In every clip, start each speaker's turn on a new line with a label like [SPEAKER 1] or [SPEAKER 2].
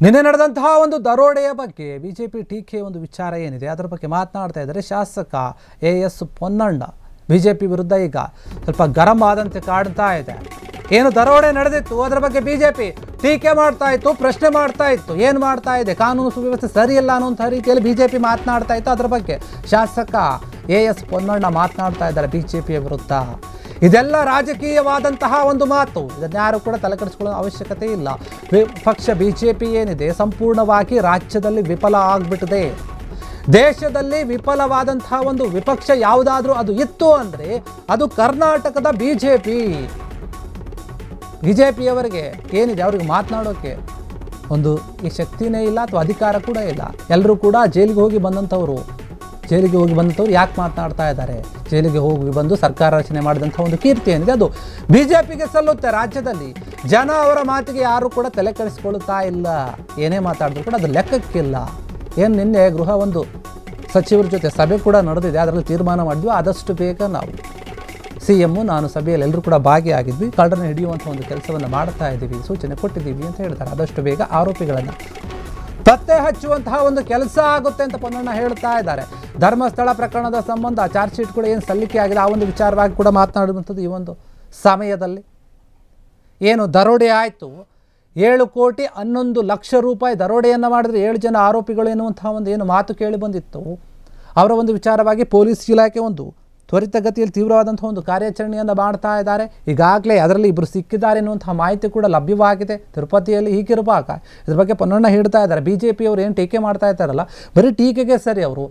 [SPEAKER 1] ನಿನ್ನೆ ನಡೆದಂತಹ ಒಂದು ದರೋಡೆಯ ಬಗ್ಗೆ ಬಿಜೆಪಿ ಟೀಕೆ ಒಂದು ವಿಚಾರ ಏನಿದೆ ಅದರ ಬಗ್ಗೆ ಮಾತನಾಡ್ತಾ ಇದ್ದಾರೆ ಶಾಸಕ ಎಎಸ್ ಪೊನ್ನಣ್ಣ. ಬಿಜೆಪಿ ವಿರುದ್ಧ ಈಗ ಸ್ವಲ್ಪ ಗರಂ ಆದಂತೆ ಕಾಡ್ತಾ ಇದೆ. ಏನು ದರೋಡೆ ನಡೆದಿತ್ತು ಅದರ ಬಗ್ಗೆ ಬಿಜೆಪಿ ಟೀಕೆ ಮಾಡ್ತಾ ಇತ್ತು, ಪ್ರಶ್ನೆ ಮಾಡ್ತಾ ಇತ್ತು. ಏನು ಮಾಡ್ತಾ ಇದೆ, ಕಾನೂನು ಸುವ್ಯವಸ್ಥೆ ಸರಿಯಿಲ್ಲ ಅನ್ನುವಂಥ ರೀತಿಯಲ್ಲಿ ಬಿಜೆಪಿ ಮಾತನಾಡ್ತಾ ಇತ್ತು. ಅದರ ಬಗ್ಗೆ ಶಾಸಕ ಎಎಸ್ ಪೊನ್ನಣ್ಣ ಮಾತನಾಡ್ತಾ ಇದ್ದಾರೆ ಬಿಜೆಪಿಯ ವಿರುದ್ಧ. ಇದೆಲ್ಲ ರಾಜಕೀಯವಾದಂತಹ ಒಂದು ಮಾತು, ಇದನ್ಯಾರು ಕೂಡ ತಲೆಕೆಡಿಸಿಕೊಳ್ಳೋ ಅವಶ್ಯಕತೆ ಇಲ್ಲ. ಪಕ್ಷ ಬಿಜೆಪಿ ಏನಿದೆ ಸಂಪೂರ್ಣವಾಗಿ ರಾಜ್ಯದಲ್ಲಿ ವಿಫಲ ಆಗಿಬಿಟ್ಟಿದೆ. ದೇಶದಲ್ಲಿ ವಿಫಲವಾದಂತಹ ಒಂದು ವಿಪಕ್ಷ ಯಾವುದಾದ್ರೂ ಅದು ಇತ್ತು ಅಂದರೆ ಅದು ಕರ್ನಾಟಕದ ಬಿಜೆಪಿಯವರಿಗೆ ಏನಿದೆ, ಅವರಿಗೆ ಮಾತನಾಡೋಕ್ಕೆ ಒಂದು ಈ ಶಕ್ತಿನೇ ಇಲ್ಲ ಅಥವಾ ಅಧಿಕಾರ ಕೂಡ ಇಲ್ಲ. ಎಲ್ಲರೂ ಕೂಡ ಜೈಲಿಗೆ ಹೋಗಿ ಬಂದಂಥವ್ರು ಯಾಕೆ ಮಾತನಾಡ್ತಾ ಇದ್ದಾರೆ? ಜೈಲಿಗೆ ಹೋಗಿ ಬಂದು ಸರ್ಕಾರ ರಚನೆ ಮಾಡಿದಂಥ ಒಂದು ಕೀರ್ತಿ ಏನಿದೆ ಅದು ಬಿಜೆಪಿಗೆ ಸಲ್ಲುತ್ತೆ. ರಾಜ್ಯದಲ್ಲಿ ಜನ ಅವರ ಮಾತಿಗೆ ಯಾರು ಕೂಡ ತಲೆ ಕೆಡಿಸ್ಕೊಳ್ತಾ ಇಲ್ಲ. ಏನೇ ಮಾತಾಡಿದ್ರು ಕೂಡ ಅದು ಲೆಕ್ಕಕ್ಕಿಲ್ಲ. ಏನು ನಿನ್ನೆ ಗೃಹ ಒಂದು ಸಚಿವರ ಜೊತೆ ಸಭೆ ಕೂಡ ನಡೆದಿದೆ. ಅದರಲ್ಲಿ ತೀರ್ಮಾನ ಮಾಡಿದ್ವಿ, ಆದಷ್ಟು ಬೇಗ ನಾವು CM ನಾನು ಸಭೆಯಲ್ಲಿ ಎಲ್ಲರೂ ಕೂಡ ಭಾಗಿಯಾಗಿದ್ವಿ, ಕಳ್ಳರನ್ನು ಹಿಡಿಯುವಂಥ ಒಂದು ಕೆಲಸವನ್ನು ಮಾಡ್ತಾ ಇದ್ದೀವಿ, ಸೂಚನೆ ಕೊಟ್ಟಿದ್ದೀವಿ ಅಂತ ಹೇಳ್ತಾರೆ. ಆದಷ್ಟು ಬೇಗ ಆರೋಪಿಗಳನ್ನು ಪತ್ತೆ ಹಚ್ಚುವಂತಹ ಒಂದು ಕೆಲಸ ಆಗುತ್ತೆ ಅಂತ ಪೊನ್ನಣ್ಣ ಹೇಳ್ತಾ ಇದ್ದಾರೆ. ಧರ್ಮಸ್ಥಳ ಪ್ರಕರಣದ ಸಂಬಂಧ ಚಾರ್ಜ್ ಶೀಟ್ ಕೂಡ ಏನು ಸಲ್ಲಿಕೆ ಆಗಿದೆ ಆ ಒಂದು ವಿಚಾರವಾಗಿ ಕೂಡ ಮಾತನಾಡುವಂಥದ್ದು. ಈ ಒಂದು ಸಮಯದಲ್ಲಿ ಏನು ದರೋಡೆ ಆಯಿತು, 7,11,00,000 ರೂಪಾಯಿ ದರೋಡೆಯನ್ನು ಮಾಡಿದ್ರೆ 7 ಜನ ಆರೋಪಿಗಳು ಎನ್ನುವಂಥ ಒಂದು ಏನು ಮಾತು ಕೇಳಿ ಬಂದಿತ್ತು, ಅವರ ಒಂದು ವಿಚಾರವಾಗಿ ಪೊಲೀಸ್ ಇಲಾಖೆ ಒಂದು ತ್ವರಿತಗತಿಯಲ್ಲಿ ತೀವ್ರವಾದಂಥ ಒಂದು ಕಾರ್ಯಾಚರಣೆಯನ್ನು ಮಾಡ್ತಾ ಇದ್ದಾರೆ. ಈಗಾಗಲೇ ಅದರಲ್ಲಿ ಇಬ್ಬರು ಸಿಕ್ಕಿದ್ದಾರೆ ಎನ್ನುವಂಥ ಮಾಹಿತಿ ಕೂಡ ಲಭ್ಯವಾಗಿದೆ. ತಿರುಪತಿಯಲ್ಲಿ ಹೀಗಿರುವಾಗ ಇದ್ರ ಬಗ್ಗೆ ಪೊನ್ನಣ್ಣ ಹೇಳ್ತಾ ಇದ್ದಾರೆ. ಬಿಜೆಪಿಯವರು ಏನು ಟೀಕೆ ಮಾಡ್ತಾ ಇದ್ದಾರಲ್ಲ, ಬರೀ ಟೀಕೆಗೆ ಸರಿ. ಅವರು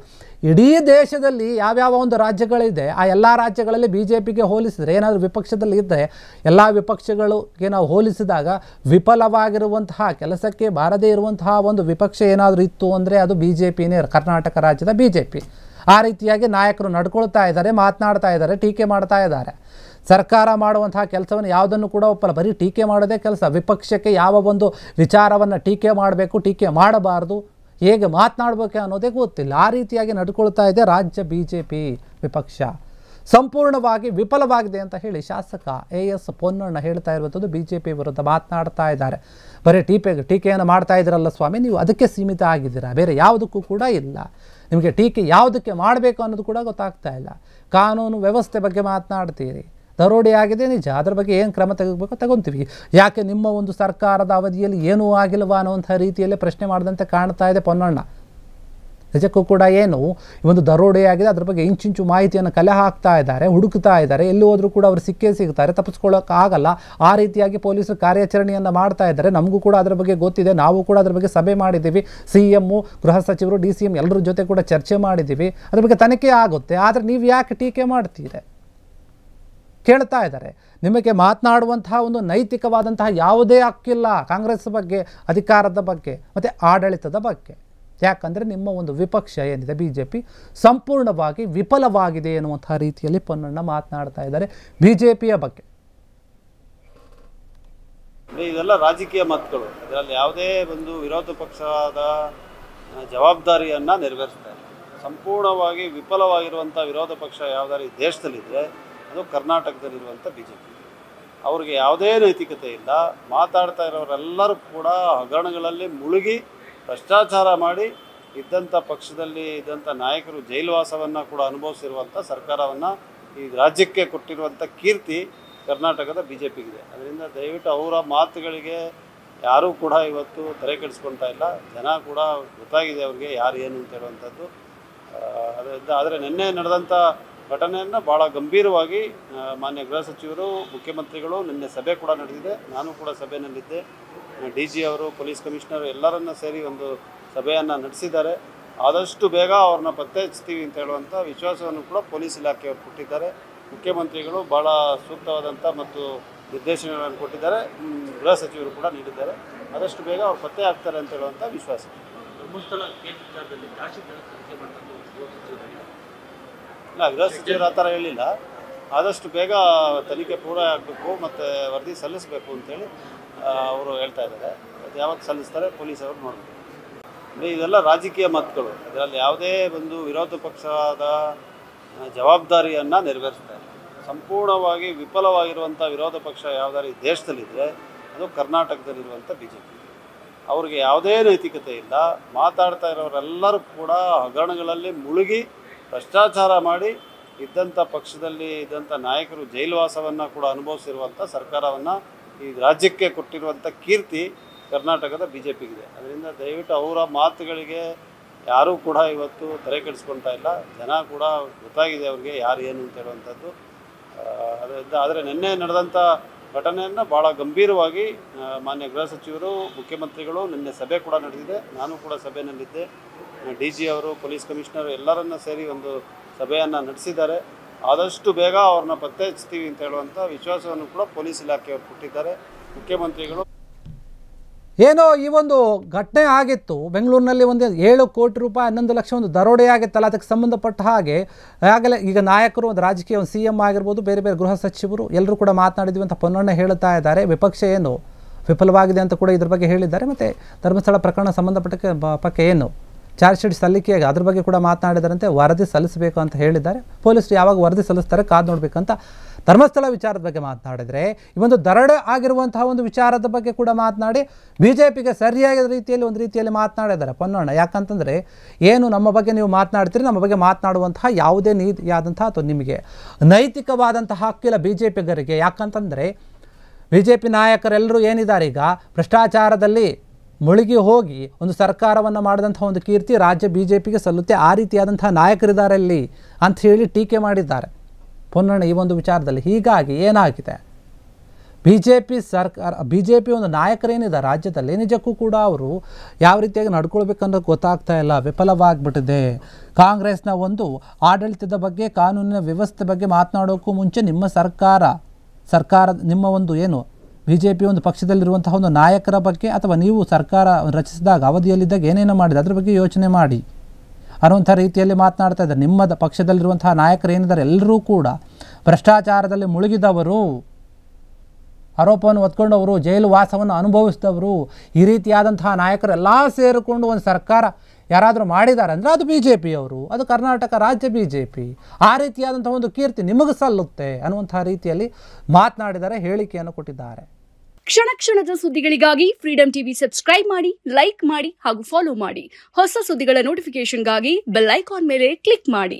[SPEAKER 1] ಇಡೀ ದೇಶದಲ್ಲಿ ಯಾವ್ಯಾವ ಒಂದು ರಾಜ್ಯಗಳಿದೆ ಆ ಎಲ್ಲ ರಾಜ್ಯಗಳಲ್ಲಿ ಬಿಜೆಪಿಗೆ ಹೋಲಿಸಿದರೆ ಏನಾದರೂ ವಿಪಕ್ಷದಲ್ಲಿ ಇದ್ದರೆ ಎಲ್ಲ ವಿಪಕ್ಷಗಳಿಗೆ ನಾವು ಹೋಲಿಸಿದಾಗ ವಿಫಲವಾಗಿರುವಂತಹ ಕೆಲಸಕ್ಕೆ ಬಾರದೇ ಇರುವಂತಹ ಒಂದು ವಿಪಕ್ಷ ಏನಾದರೂ ಇತ್ತು ಅಂದರೆ ಅದು ಬಿಜೆಪಿನೇ, ಕರ್ನಾಟಕ ರಾಜ್ಯದ ಬಿಜೆಪಿ. ಆ ರೀತಿಯಾಗಿ ನಾಯಕರು ನಡ್ಕೊಳ್ತಾ ಇದ್ದಾರೆ, ಮಾತನಾಡ್ತಾ ಇದ್ದಾರೆ, ಟೀಕೆ ಮಾಡ್ತಾ ಇದ್ದಾರೆ. ಸರ್ಕಾರ ಮಾಡುವಂತಹ ಕೆಲಸವನ್ನು ಯಾವುದನ್ನು ಕೂಡ ಒಪ್ಪಲ್ಲ. ಬರೀ ಟೀಕೆ ಮಾಡೋದೇ ಕೆಲಸ. ವಿಪಕ್ಷಕ್ಕೆ ಯಾವ ಒಂದು ವಿಚಾರವನ್ನು ಟೀಕೆ ಮಾಡಬೇಕು, ಟೀಕೆ ಮಾಡಬಾರ್ದು, ಹೇಗೆ ಮಾತನಾಡಬೇಕು ಅನ್ನೋದೇ ಗೊತ್ತಿಲ್ಲ. ಆ ರೀತಿಯಾಗಿ ನಡ್ಕೊಳ್ತಾ ಇದೆ ರಾಜ್ಯ ಬಿಜೆಪಿ ವಿಪಕ್ಷ. ಸಂಪೂರ್ಣವಾಗಿ ವಿಫಲವಾಗಿದೆ ಅಂತ ಹೇಳಿ ಶಾಸಕ ಎಎಸ್ ಪೊನ್ನಣ್ಣ ಹೇಳ್ತಾ ಇರುವಂಥದ್ದು. ಬಿಜೆಪಿ ವಿರುದ್ಧ ಮಾತನಾಡ್ತಾ ಇದ್ದಾರೆ. ಬರೀ ಟೀಕೆಯನ್ನು ಮಾಡ್ತಾ ಇದ್ದೀರಲ್ಲ ಸ್ವಾಮಿ, ನೀವು ಅದಕ್ಕೆ ಸೀಮಿತ ಆಗಿದ್ದೀರಾ, ಬೇರೆ ಯಾವುದಕ್ಕೂ ಕೂಡ ಇಲ್ಲ. ನಿಮಗೆ ಟೀಕೆ ಯಾವುದಕ್ಕೆ ಮಾಡಬೇಕು ಅನ್ನೋದು ಕೂಡ ಗೊತ್ತಾಗ್ತಾ ಇಲ್ಲ. ಕಾನೂನು ವ್ಯವಸ್ಥೆ ಬಗ್ಗೆ ಮಾತನಾಡ್ತೀರಿ, ದರೋಡೆ ಆಗಿದೆ ನಿಜ, ಅದರ ಬಗ್ಗೆ ಏನು ಕ್ರಮ ತೆಗೆದುಬೇಕು ತಗೊತೀವಿ. ಯಾಕೆ ನಿಮ್ಮ ಒಂದು ಸರ್ಕಾರದ ಅವಧಿಯಲ್ಲಿ ಏನೂ ಆಗಿಲ್ವಾ ಅನ್ನುವಂಥ ರೀತಿಯಲ್ಲೇ ಪ್ರಶ್ನೆ ಮಾಡಿದಂತೆ ಕಾಣ್ತಾ ಇದೆ ಪೊನ್ನಣ್ಣ. ನಿಜಕ್ಕೂ ಕೂಡ ಏನು ಈ ಒಂದು ದರೋಡೆ ಆಗಿದೆ ಅದರ ಬಗ್ಗೆ ಇಂಚಿಂಚು ಮಾಹಿತಿಯನ್ನು ಕಲೆ ಹಾಕ್ತಾ ಇದ್ದಾರೆ, ಹುಡುಕ್ತಾ ಇದ್ದಾರೆ. ಎಲ್ಲಿ ಹೋದರೂ ಕೂಡ ಅವರು ಸಿಕ್ಕೇ ಸಿಗ್ತಾರೆ, ತಪ್ಪಿಸ್ಕೊಳ್ಳೋಕ್ಕಾಗಲ್ಲ. ಆ ರೀತಿಯಾಗಿ ಪೊಲೀಸರು ಕಾರ್ಯಾಚರಣೆಯನ್ನು ಮಾಡ್ತಾ ಇದ್ದಾರೆ. ನಮಗೂ ಕೂಡ ಅದರ ಬಗ್ಗೆ ಗೊತ್ತಿದೆ, ನಾವು ಕೂಡ ಅದರ ಬಗ್ಗೆ ಸಭೆ ಮಾಡಿದ್ದೀವಿ. CM, ಗೃಹ ಸಚಿವರು, DCM ಎಲ್ಲರ ಜೊತೆ ಕೂಡ ಚರ್ಚೆ ಮಾಡಿದ್ದೀವಿ. ಅದ್ರ ಬಗ್ಗೆ ತನಿಖೆ ಆಗುತ್ತೆ. ಆದರೆ ನೀವು ಯಾಕೆ ಟೀಕೆ ಮಾಡ್ತೀರಿ ಕೇಳ್ತಾ ಇದ್ದಾರೆ. ನಿಮಗೆ ಮಾತನಾಡುವಂತಹ ಒಂದು ನೈತಿಕವಾದಂತಹ ಯಾವುದೇ ಹಕ್ಕಿಲ್ಲ ಕಾಂಗ್ರೆಸ್ ಬಗ್ಗೆ, ಅಧಿಕಾರದ ಬಗ್ಗೆ ಮತ್ತು ಆಡಳಿತದ ಬಗ್ಗೆ. ಯಾಕಂದರೆ ನಿಮ್ಮ ಒಂದು ವಿಪಕ್ಷ ಏನಿದೆ ಬಿಜೆಪಿ ಸಂಪೂರ್ಣವಾಗಿ ವಿಫಲವಾಗಿದೆ ಎನ್ನುವಂಥ ರೀತಿಯಲ್ಲಿ ಪೊನ್ನಣ್ಣ ಮಾತನಾಡ್ತಾ ಇದ್ದಾರೆ ಬಿಜೆಪಿಯ ಬಗ್ಗೆ.
[SPEAKER 2] ಇದೆಲ್ಲ ರಾಜಕೀಯ ಮಾತುಗಳು. ಇದರಲ್ಲಿ ಯಾವುದೇ ಒಂದು ವಿರೋಧ ಪಕ್ಷದ ಜವಾಬ್ದಾರಿಯನ್ನು ನೆರವೇರಿಸ್ತಾ ಇಲ್ಲ. ಸಂಪೂರ್ಣವಾಗಿ ವಿಫಲವಾಗಿರುವಂಥ ವಿರೋಧ ಪಕ್ಷ ಯಾವುದಾದ್ರು ಈ ದೇಶದಲ್ಲಿದ್ದರೆ ಅದು ಕರ್ನಾಟಕದಲ್ಲಿರುವಂಥ ಬಿಜೆಪಿ. ಅವ್ರಿಗೆ ಯಾವುದೇ ನೈತಿಕತೆ ಇಲ್ಲ. ಮಾತಾಡ್ತಾ ಇರೋರೆಲ್ಲರೂ ಕೂಡ ಹಗರಣಗಳಲ್ಲಿ ಮುಳುಗಿ ಭ್ರಷ್ಟಾಚಾರ ಮಾಡಿ ಇದ್ದಂಥ ಪಕ್ಷದಲ್ಲಿ ಇದ್ದಂಥ ನಾಯಕರು ಜೈಲುವಾಸವನ್ನು ಕೂಡ ಅನುಭವಿಸಿರುವಂಥ ಸರ್ಕಾರವನ್ನು ಈ ರಾಜ್ಯಕ್ಕೆ ಕೊಟ್ಟಿರುವಂಥ ಕೀರ್ತಿ ಕರ್ನಾಟಕದ ಬಿಜೆಪಿಗಿದೆ. ಅದರಿಂದ ದಯವಿಟ್ಟು ಅವರ ಮಾತುಗಳಿಗೆ ಯಾರೂ ಕೂಡ ಇವತ್ತು ತಲೆ ಕೆಡಿಸ್ಕೊಳ್ತಾ ಇಲ್ಲ. ಜನ ಕೂಡ ಗೊತ್ತಾಗಿದೆ ಅವ್ರಿಗೆ ಯಾರು ಏನು ಅಂತ ಹೇಳುವಂಥದ್ದು. ಅದರಿಂದ ಆದರೆ ನಿನ್ನೆ ನಡೆದಂಥ ಘಟನೆಯನ್ನು ಭಾಳ ಗಂಭೀರವಾಗಿ ಮಾನ್ಯ ಗೃಹ ಸಚಿವರು, ಮುಖ್ಯಮಂತ್ರಿಗಳು ನಿನ್ನೆ ಸಭೆ ಕೂಡ ನಡೆದಿದೆ. ನಾನು ಕೂಡ ಸಭೆಯಲ್ಲಿದ್ದೆ. DG ಅವರು, ಪೊಲೀಸ್ ಕಮಿಷನರ್ ಎಲ್ಲರನ್ನ ಸೇರಿ ಒಂದು ಸಭೆಯನ್ನು ನಡೆಸಿದ್ದಾರೆ. ಆದಷ್ಟು ಬೇಗ ಅವ್ರನ್ನ ಪತ್ತೆ ಹಚ್ತೀವಿ ಅಂತ ಹೇಳುವಂಥ ವಿಶ್ವಾಸವನ್ನು ಕೂಡ ಪೊಲೀಸ್ ಇಲಾಖೆಯವರು ಕೊಟ್ಟಿದ್ದಾರೆ. ಮುಖ್ಯಮಂತ್ರಿಗಳು ಭಾಳ ಸೂಕ್ತವಾದಂಥ ಮತ್ತು ನಿರ್ದೇಶನಗಳನ್ನು ಕೊಟ್ಟಿದ್ದಾರೆ. ಗೃಹ ಸಚಿವರು ಕೂಡ ನೀಡಿದ್ದಾರೆ. ಆದಷ್ಟು ಬೇಗ ಅವ್ರು ಪತ್ತೆ ಆಗ್ತಾರೆ ಅಂತ ಹೇಳುವಂಥ ವಿಶ್ವಾಸ. ಇಲ್ಲ, ಗೃಹ ಸಚಿವರು ಆ ಥರ ಹೇಳಿಲ್ಲ. ಆದಷ್ಟು ಬೇಗ ತನಿಖೆ ಪೂರ ಆಗಬೇಕು ಮತ್ತು ವರದಿ ಸಲ್ಲಿಸಬೇಕು ಅಂತೇಳಿ ಅವರು ಹೇಳ್ತಾ ಇದ್ದಾರೆ. ಅದು ಯಾವತ್ತು ಸಲ್ಲಿಸ್ತಾರೆ ಪೊಲೀಸವರು ನೋಡಬೇಕು. ಇದೆಲ್ಲ ರಾಜಕೀಯ ಮಾತುಗಳು. ಇದರಲ್ಲಿ ಯಾವುದೇ ಒಂದು ವಿರೋಧ ಪಕ್ಷದ ಜವಾಬ್ದಾರಿಯನ್ನು ನೆರವೇರಿಸ್ತಾ ಇಲ್ಲ. ಸಂಪೂರ್ಣವಾಗಿ ವಿಫಲವಾಗಿರುವಂಥ ವಿರೋಧ ಪಕ್ಷ ಯಾವುದಾದ್ರು ಈ ದೇಶದಲ್ಲಿದ್ದರೆ ಅದು ಕರ್ನಾಟಕದಲ್ಲಿರುವಂಥ ಬಿಜೆಪಿ. ಅವ್ರಿಗೆ ಯಾವುದೇ ನೈತಿಕತೆ ಇಲ್ಲ. ಮಾತಾಡ್ತಾ ಇರೋರೆಲ್ಲರೂ ಕೂಡ ಹಗರಣಗಳಲ್ಲಿ ಮುಳುಗಿ ಭ್ರಷ್ಟಾಚಾರ ಮಾಡಿ ಇದ್ದಂಥ ಪಕ್ಷದಲ್ಲಿ ಇದ್ದಂಥ ನಾಯಕರು ಜೈಲುವಾಸವನ್ನು ಕೂಡ ಅನುಭವಿಸಿರುವಂಥ ಸರ್ಕಾರವನ್ನು ಈ ರಾಜ್ಯಕ್ಕೆ ಕೊಟ್ಟಿರುವಂಥ ಕೀರ್ತಿ ಕರ್ನಾಟಕದ BJPಗಿದೆ. ಅದರಿಂದ ದಯವಿಟ್ಟು ಅವರ ಮಾತುಗಳಿಗೆ ಯಾರೂ ಕೂಡ ಇವತ್ತು ತಲೆ ಕೆಡಿಸ್ಕೊಳ್ತಾ ಇಲ್ಲ. ಜನ ಕೂಡ ಗೊತ್ತಾಗಿದೆ ಅವ್ರಿಗೆ ಯಾರು ಏನು ಅಂತ ಹೇಳುವಂಥದ್ದು. ಅದರಿಂದ ಆದರೆ ನಿನ್ನೆ ನಡೆದಂಥ ಘಟನೆಯನ್ನು ಭಾಳ ಗಂಭೀರವಾಗಿ ಮಾನ್ಯ ಗೃಹ ಸಚಿವರು, ಮುಖ್ಯಮಂತ್ರಿಗಳು ನಿನ್ನೆ ಸಭೆ ಕೂಡ ನಡೆದಿದೆ. ನಾನು ಕೂಡ ಸಭೆಯಲ್ಲಿದ್ದೆ. DG ಅವರು, ಪೊಲೀಸ್ ಕಮಿಷನರ್ ಎಲ್ಲರನ್ನ ಸೇರಿ ಒಂದು ಸಭೆಯನ್ನು ನಡೆಸಿದ್ದಾರೆ. ಆದಷ್ಟು ಬೇಗ ಅವ್ರನ್ನ ಪತ್ತೆ ಹಚ್ತೀವಿ ಅಂತ ಹೇಳುವಂಥ ವಿಶ್ವಾಸವನ್ನು ಕೂಡ ಪೊಲೀಸ್ ಇಲಾಖೆಯವರು ಕೊಟ್ಟಿದ್ದಾರೆ. ಮುಖ್ಯಮಂತ್ರಿಗಳು
[SPEAKER 1] ಏನೋ ಈ ಒಂದು ಘಟನೆ ಆಗಿತ್ತು ಬೆಂಗಳೂರಿನಲ್ಲಿ, ಒಂದು 7 ಕೋಟಿ ರೂಪಾಯಿ 11 ಲಕ್ಷ ಒಂದು ದರೋಡೆ ಆಗಿತ್ತಲ್ಲ, ಅದಕ್ಕೆ ಸಂಬಂಧಪಟ್ಟ ಹಾಗೆ ಆಗಲೇ ಈಗ ನಾಯಕರು, ಒಂದು ರಾಜಕೀಯ, ಒಂದು CM ಆಗಿರ್ಬೋದು, ಬೇರೆ ಬೇರೆ ಗೃಹ ಸಚಿವರು ಎಲ್ಲರೂ ಕೂಡ ಮಾತನಾಡಿದ್ವಿ ಅಂತ ಪೊನ್ನಣ್ಣ ಹೇಳ್ತಾ ಇದ್ದಾರೆ. ವಿಪಕ್ಷ ಏನು ವಿಫಲವಾಗಿದೆ ಅಂತ ಕೂಡ ಇದ್ರ ಬಗ್ಗೆ ಹೇಳಿದ್ದಾರೆ. ಮತ್ತು ಧರ್ಮಸ್ಥಳ ಪ್ರಕರಣ ಸಂಬಂಧಪಟ್ಟ ಏನು ಚಾರ್ಜ್ ಶೀಟ್ ಸಲ್ಲಿಕೆಯಾಗಿ ಅದ್ರ ಬಗ್ಗೆ ಕೂಡ ಮಾತನಾಡಿದಾರಂತೆ. ವರದಿ ಸಲ್ಲಿಸಬೇಕು ಅಂತ ಹೇಳಿದ್ದಾರೆ. ಪೊಲೀಸರು ಯಾವಾಗ ವರದಿ ಸಲ್ಲಿಸ್ತಾರೆ ಕಾದು ನೋಡಬೇಕಂತ. ಧರ್ಮಸ್ಥಳ ವಿಚಾರದ ಬಗ್ಗೆ ಮಾತನಾಡಿದರೆ ಈ ಒಂದು ದರೋಡೆ ಆಗಿರುವಂತಹ ಒಂದು ವಿಚಾರದ ಬಗ್ಗೆ ಕೂಡ ಮಾತನಾಡಿ BJPಗೆ ಸರಿಯಾದ ರೀತಿಯಲ್ಲಿ ಒಂದು ರೀತಿಯಲ್ಲಿ ಮಾತನಾಡಿದ್ದಾರೆ ಪೊನ್ನಣ್ಣ. ಯಾಕಂತಂದರೆ ಏನು ನಮ್ಮ ಬಗ್ಗೆ ನೀವು ಮಾತನಾಡ್ತೀರಿ, ನಮ್ಮ ಬಗ್ಗೆ ಮಾತನಾಡುವಂತಹ ಯಾವುದೇ ನೀತಿಯಾದಂತಹ ಅಥವಾ ನಿಮಗೆ ನೈತಿಕವಾದಂತಹ ಹಕ್ಕಿಲ್ಲ BJPಗರಿಗೆ. ಯಾಕಂತಂದರೆ BJP ನಾಯಕರೆಲ್ಲರೂ ಏನಿದ್ದಾರೆ ಈಗ ಭ್ರಷ್ಟಾಚಾರದಲ್ಲಿ ಮುಳುಗಿ ಹೋಗಿ ಒಂದು ಸರ್ಕಾರವನ್ನು ಮಾಡಿದಂಥ ಒಂದು ಕೀರ್ತಿ ರಾಜ್ಯ BJPಗೆ ಸಲ್ಲುತ್ತೆ. ಆ ರೀತಿಯಾದಂತಹ ನಾಯಕರಿದ್ದಾರೆ ಇಲ್ಲಿ ಅಂತ ಹೇಳಿ ಟೀಕೆ ಮಾಡಿದ್ದಾರೆ ಪೊನ್ನಣ್ಣ ಈ ಒಂದು ವಿಚಾರದಲ್ಲಿ. ಹೀಗಾಗಿ ಏನಾಗಿದೆ, BJP ಒಂದು ನಾಯಕರೇನಿದೆ ರಾಜ್ಯದಲ್ಲಿ, ನಿಜಕ್ಕೂ ಕೂಡ ಅವರು ಯಾವ ರೀತಿಯಾಗಿ ನಡ್ಕೊಳ್ಬೇಕನ್ನೋದು ಗೊತ್ತಾಗ್ತಾ ಇಲ್ಲ, ವಿಫಲವಾಗಿಬಿಟ್ಟಿದೆ. ಕಾಂಗ್ರೆಸ್ನ ಒಂದು ಆಡಳಿತದ ಬಗ್ಗೆ, ಕಾನೂನಿನ ವ್ಯವಸ್ಥೆ ಬಗ್ಗೆ ಮಾತನಾಡೋಕ್ಕೂ ಮುಂಚೆ ನಿಮ್ಮ ಸರ್ಕಾರ ನಿಮ್ಮ ಒಂದು ಏನು BJP ಒಂದು ಪಕ್ಷದಲ್ಲಿರುವಂತಹ ಒಂದು ನಾಯಕರ ಬಗ್ಗೆ, ಅಥವಾ ನೀವು ಸರ್ಕಾರ ರಚಿಸಿದಾಗ ಅವಧಿಯಲ್ಲಿದ್ದಾಗ ಏನೇನು ಮಾಡಿದೆ ಅದ್ರ ಬಗ್ಗೆ ಯೋಚನೆ ಮಾಡಿ ಅನ್ನುವಂಥ ರೀತಿಯಲ್ಲಿ ಮಾತನಾಡ್ತಾ ಇದ್ದಾರೆ. ನಿಮ್ಮ ಪಕ್ಷದಲ್ಲಿರುವಂತಹ ನಾಯಕರು ಏನಿದ್ದಾರೆ ಎಲ್ಲರೂ ಕೂಡ ಭ್ರಷ್ಟಾಚಾರದಲ್ಲಿ ಮುಳುಗಿದವರು, ಆರೋಪವನ್ನು ಹೊತ್ಕೊಂಡವರು, ಜೈಲು ವಾಸವನ್ನು ಅನುಭವಿಸಿದವರು. ಈ ರೀತಿಯಾದಂತಹ ನಾಯಕರೆಲ್ಲ ಸೇರಿಕೊಂಡು ಒಂದು ಸರ್ಕಾರ ಯಾರಾದರೂ ಮಾಡಿದ್ದಾರೆ ಅಂದರೆ ಅದು BJPಯವರು, ಅದು ಕರ್ನಾಟಕ ರಾಜ್ಯ BJP. ಆ ರೀತಿಯಾದಂಥ ಒಂದು ಕೀರ್ತಿ ನಿಮಗೆ ಸಲ್ಲುತ್ತೆ ಅನ್ನುವಂಥ ರೀತಿಯಲ್ಲಿ ಮಾತನಾಡಿದ್ದಾರೆ, ಹೇಳಿಕೆಯನ್ನು ಕೊಟ್ಟಿದ್ದಾರೆ.
[SPEAKER 3] ಕ್ಷಣ ಕ್ಷಣದ ಸುದ್ದಿಗಳಿಗಾಗಿ ಫ್ರೀಡಂ ಟಿವಿ ಸಬ್ಸ್ಕ್ರೈಬ್ ಮಾಡಿ, ಲೈಕ್ ಮಾಡಿ ಹಾಗೂ ಫಾಲೋ ಮಾಡಿ. ಹೊಸ ಸುದ್ದಿಗಳ ನೋಟಿಫಿಕೇಶನ್ಗಾಗಿ ಬೆಲ್ ಐಕಾನ್ ಮೇಲೆ ಕ್ಲಿಕ್ ಮಾಡಿ.